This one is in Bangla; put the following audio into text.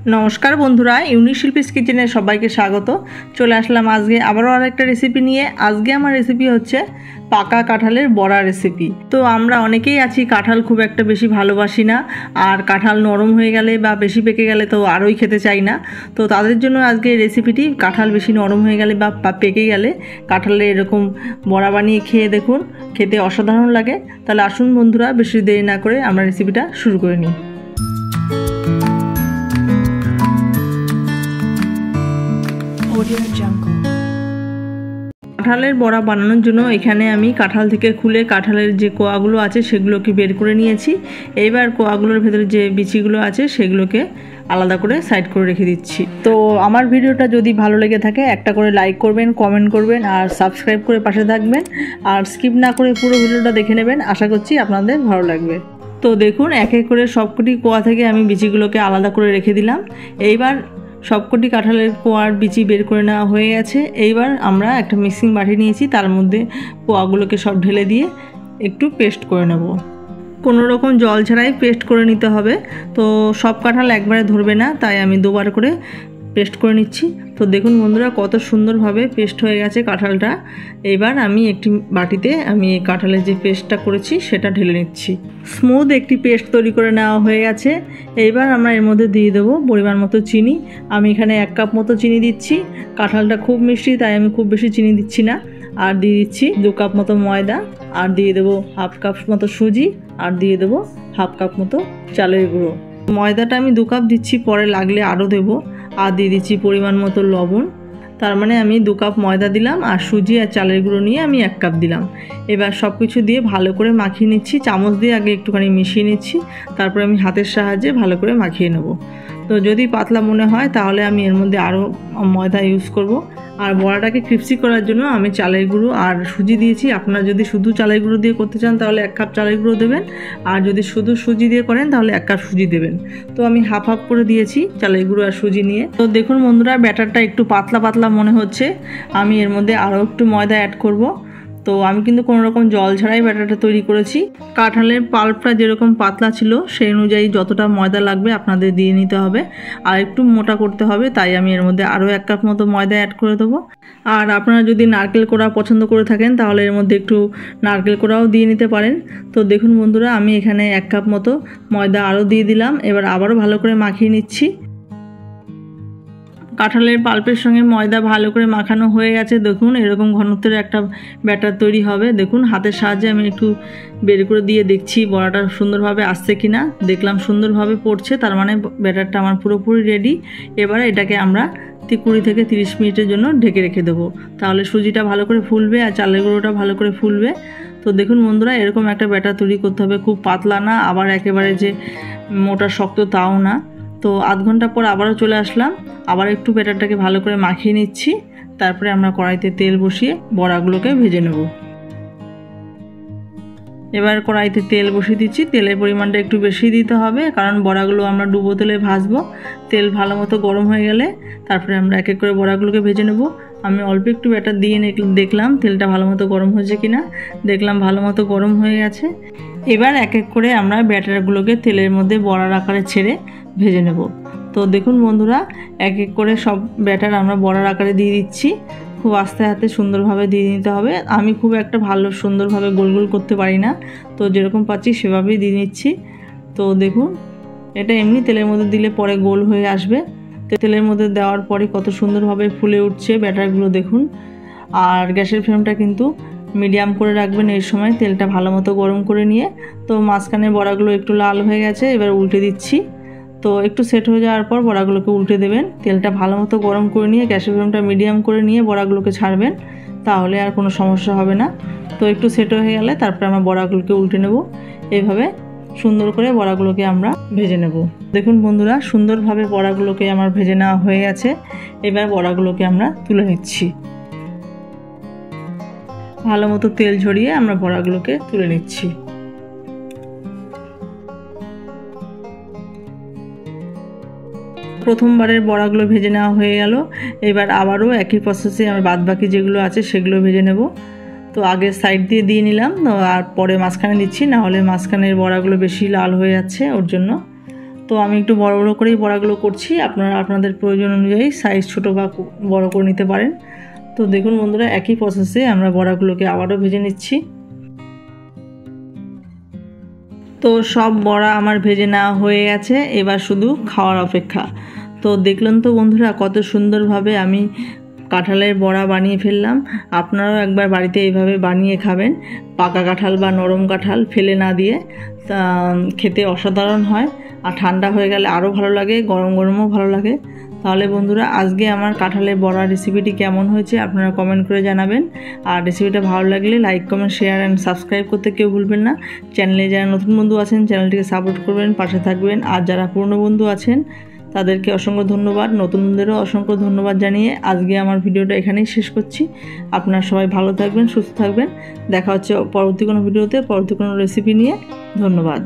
नमस्कार बंधुरा यूनिक शिल्पीज किचेने सबाइके स्वागत। चले आसलाम आज के आबारो आरेकटा रेसिपि निये। आज के आमार रेसिपि होच्छे पाका काँठालेर बड़ा रेसिपि। तो आमरा अनेकेई आछि काँठाल खूब एकटा बेशी भालोबासि ना, आर काँठाल नरम हये गेले बा बेशी पेके गेले तो आरोई खेते चाइ ना। तो तादेर जोन्नो आजके रेसिपिटी काँठाल बेशी नरम हये गेले बा पेके गेले काँठालेर एरकम बड़ा बानिये खेये देखुन, खेते असाधारण लागे। ताहले आसुन बंधुरा बेशी देरी ना करे आमरा रेसिपिटा शुरू करे निই। কাঁঠালের বড়া বানানোর জন্য এখানে আমি কাঁঠাল থেকে খুলে কাঁঠালের যে কোয়াগুলো আছে সেগুলোকে বের করে নিয়েছি। এইবার কোয়াগুলোর ভেতরে যে বিচিগুলো আছে সেগুলোকে আলাদা করে সাইড করে রেখে দিচ্ছি। তো আমার ভিডিওটা যদি ভালো লেগে থাকে একটা করে লাইক করবেন, কমেন্ট করবেন আর সাবস্ক্রাইব করে পাশে থাকবেন। আর স্কিপ না করে পুরো ভিডিওটা দেখে নেবেন, আশা করছি আপনাদের ভালো লাগবে। তো দেখুন এক এক করে সবকটি কোয়া থেকে আমি বিচিগুলোকে আলাদা করে রেখে দিলাম। এইবার सबकटी काँठालेर कोয়ার बिची बेर करे नेওয়া হয়ে গেছে। এইবার আমরা একটা মিক্সিং বাটি নিয়েছি, তার মধ্যে কোয়াগুলোকে সব ঢেলে দিয়ে একটু পেস্ট করে নেব। কোনো রকম জল ছাড়াই পেস্ট করে নিতে হবে। তো সব কাঁঠাল একবারে ধরবে না, তাই আমি দুবার করে পেস্ট করে নিচ্ছি। তো দেখুন বন্ধুরা কত সুন্দরভাবে পেস্ট হয়ে গেছে কাঁঠালটা। এবার আমি একটি বাটিতে আমি এই কাঁঠালের যে পেস্টটা করেছি সেটা ঢেলে নিচ্ছি। স্মুথ একটি পেস্ট তৈরি করে নেওয়া হয়ে গেছে। এইবার আমরা এর মধ্যে দিয়ে দেবো পরিমাণ মতো চিনি। আমি এখানে 1 কাপ মতো চিনি দিচ্ছি। কাঁঠালটা খুব মিষ্টি তাই আমি খুব বেশি চিনি দিচ্ছি না। আর দিয়ে দিচ্ছি 2 কাপ মতো ময়দা, আর দিয়ে দেবো 1/2 কাপ মতো সুজি, আর দিয়ে দেবো 1/2 কাপ মতো চালের গুঁড়ো। ময়দাটা আমি 2 কাপ দিচ্ছি, পরে লাগলে আরও দেবো। আর দিয়ে দিচ্ছি পরিমাণ মতো লবণ। তার মানে আমি 2 কাপ ময়দা দিলাম, আর সুজি আর চালের গুঁড়ো নিয়ে আমি 1 কাপ দিলাম। এবার সব কিছু দিয়ে ভালো করে মাখিয়ে নিচ্ছি। চামচ দিয়ে আগে একটুখানি মিশিয়ে নিচ্ছি, তারপরে আমি হাতের সাহায্যে ভালো করে মাখিয়ে নেব। তো যদি পাতলা মনে হয় তাহলে আমি এর মধ্যে আরও ময়দা ইউজ করব। আর বড়াটাকে ক্রিস্পি করার জন্য আমি চালের গুঁড়ো আর সুজি দিয়েছি। আপনারা যদি শুধু চালের গুঁড়ো দিয়ে করতে চান তাহলে 1 কাপ চালের গুঁড়ো দেবেন, আর যদি শুধু সুজি দিয়ে করেন তাহলে 1 কাপ সুজি দেবেন। তো আমি হাফ হাফ করে দিয়েছি চালের গুঁড়ো আর সুজি নিয়ে। তো দেখুন বন্ধুরা ব্যাটারটা একটু পাতলা পাতলা মনে হচ্ছে, আমি এর মধ্যে আরও একটু ময়দা অ্যাড করব। তো আমি কিন্তু কোনো রকম জল ছাড়াই ব্যাটারটা তৈরি করেছি। কাঁঠালের পাল্পটা যেরকম পাতলা ছিল সেই অনুযায়ী যতটা ময়দা লাগবে আপনাদের দিয়ে নিতে হবে। আর একটু মোটা করতে হবে, তাই আমি এর মধ্যে আরও 1 কাপ মতো ময়দা অ্যাড করে দেবো। আর আপনারা যদি নারকেল কোড়া পছন্দ করে থাকেন তাহলে এর মধ্যে একটু নারকেল কোড়াও দিয়ে নিতে পারেন। তো দেখুন বন্ধুরা আমি এখানে 1 কাপ মতো ময়দা আরও দিয়ে দিলাম। এবার আবারও ভালো করে মাখিয়ে নিচ্ছি। কাঁঠালের পাল্পের সঙ্গে ময়দা ভালো করে মাখানো হয়ে গেছে। দেখুন এরকম ঘনত্বের একটা ব্যাটার তৈরি হবে। দেখুন হাতের সাহায্যে আমি একটু বের করে দিয়ে দেখছি বড়াটা সুন্দরভাবে আসছে কিনা। দেখলাম সুন্দরভাবে পড়ছে, তার মানে ব্যাটারটা আমার পুরোপুরি রেডি। এবারে এটাকে আমরা 20 থেকে 30 মিনিটের জন্য ঢেকে রেখে দেবো, তাহলে সুজিটা ভালো করে ফুলবে আর চালের গুঁড়োটা ভালো করে ফুলবে। তো দেখুন বন্ধুরা এরকম একটা ব্যাটার তৈরি করতে হবে, খুব পাতলা না আবার একেবারে যে মোটা শক্ত তাও না। তো আধ ঘন্টা পর আবারও চলে আসলাম, আবার একটু ব্যাটারটাকে ভালো করে মাখিয়ে নিচ্ছি। তারপরে আমরা কড়াইতে তেল বসিয়ে বড়াগুলোকে ভেজে নেব। এবার কড়াইতে তেল বসিয়ে দিচ্ছি। তেলের পরিমাণটা একটু বেশি দিতে হবে, কারণ বড়াগুলো আমরা ডুবো তেলে ভাজবো। তেল ভালো মতো গরম হয়ে গেলে তারপরে আমরা এক এক করে বড়াগুলোকে ভেজে নেব। আমি অল্প একটু ব্যাটার দিয়ে দেখলাম তেলটা ভালো মতো গরম হয়েছে কিনা। দেখলাম ভালো মতো গরম হয়ে গেছে। এবার এক এক করে আমরা ব্যাটারগুলোকে তেলের মধ্যে বড়ার আকারে ছেড়ে ভেজে নেব। তো দেখুন বন্ধুরা এক এক করে সব ব্যাটার আমরা বড়ার আকারে দিয়ে দিচ্ছি। খুব আস্তে আস্তে সুন্দরভাবে দিয়ে নিতে হবে। আমি খুব একটা ভালো সুন্দরভাবে গোল গোল করতে পারি না, তো যেরকম পাচ্ছি সেভাবেই দিয়ে নিচ্ছি। তো দেখুন এটা এমনি তেলের মধ্যে দিলে পরে গোল হয়ে আসবে। তেলের মধ্যে দেওয়ার পরে কত সুন্দরভাবে ফুলে উঠছে ব্যাটারগুলো দেখুন। আর গ্যাসের ফ্লেমটা কিন্তু মিডিয়াম করে রাখবেন এই সময়, তেলটা ভালো মতো গরম করে নিয়ে। তো মাঝখানে বড়াগুলো একটু লাল হয়ে গেছে, এবার উল্টে দিচ্ছি। তো একটু সেট হয়ে যাওয়ার পর বড়াগুলোকে উল্টে দেবেন। তেলটা ভালো মতো গরম করে নিয়ে গ্যাসের ফ্লেমটা মিডিয়াম করে নিয়ে বড়াগুলোকে ছাড়বেন, তাহলে আর কোনো সমস্যা হবে না। তো একটু সেট হয়ে গেলে তারপরে আমরা বড়াগুলোকে উল্টে নেব। এইভাবে সুন্দর করে বড়াগুলোকে আমরা ভেজে নেব। দেখুন বন্ধুরা সুন্দরভাবে বড়াগুলোকে আমার ভেজে নেওয়া হয়ে গেছে। এবার বড়াগুলোকে আমরা তুলে নিচ্ছি। ভালো মতো তেল ঝরিয়ে আমরা বড়াগুলোকে তুলে নিচ্ছি। প্রথমবারের বড়াগুলো ভেজে নেওয়া হয়ে গেল। এবার আবারও একই প্রসেসে আমার বাদবাকি যেগুলো আছে সেগুলো ভেজে নেব। তো আগে সাইড দিয়ে নিলাম, আর পরে মাঝখানে দিচ্ছি, না হলে মাঝখানের বড়াগুলো বেশি লাল হয়ে যাচ্ছে ওর জন্য। তো তো আমি একটু বড় বড় করেই বড়াগুলো করছি, আপনারা আপনাদের প্রয়োজন অনুযায়ী সাইজ ছোট বা বড় করে নিতে পারেন। তো দেখুন বন্ধুরা, একই প্রসেসে আমরা বড়াগুলোকে আবারও ভেজে নিচ্ছি। তো সব বড়া আমার ভেজে নেওয়া হয়ে গেছে, এবার শুধু খাওয়ার অপেক্ষা। তো দেখলেন তো বন্ধুরা, কত সুন্দরভাবে আমি কাঁঠালের বড়া বানিয়ে ফেললাম। আপনারাও একবার বাড়িতে এইভাবে বানিয়ে খাবেন। পাকা কাঁঠাল বা নরম কাঁঠাল ফেলে না দিয়ে, খেতে অসাধারণ হয়। আর ঠান্ডা হয়ে গেলে আরও ভালো লাগে, গরম গরমও ভালো লাগে। তাহলে বন্ধুরা, আজকে আমার কাঁঠালের বড়া রেসিপিটি কেমন হয়েছে আপনারা কমেন্ট করে জানাবেন। আর রেসিপিটা ভালো লাগলে like, comment, share and subscribe করতে কেউ ভুলবেন না। চ্যানেলে যারা নতুন বন্ধু আছেন চ্যানেলটিকে সাপোর্ট করবেন, পাশে থাকবেন। আর যারা পুরনো বন্ধু আছেন তাদেরকে অসংখ্য ধন্যবাদ, নতুন বন্ধুদেরও অসংখ্য ধন্যবাদ জানিয়ে আজকে আমার ভিডিওটা এখানেই শেষ করছি। আপনারা সবাই ভালো থাকবেন, সুস্থ থাকবেন। দেখা হচ্ছে পরবর্তী কোনো ভিডিওতে, পরবর্তী কোনো রেসিপি নিয়ে। ধন্যবাদ।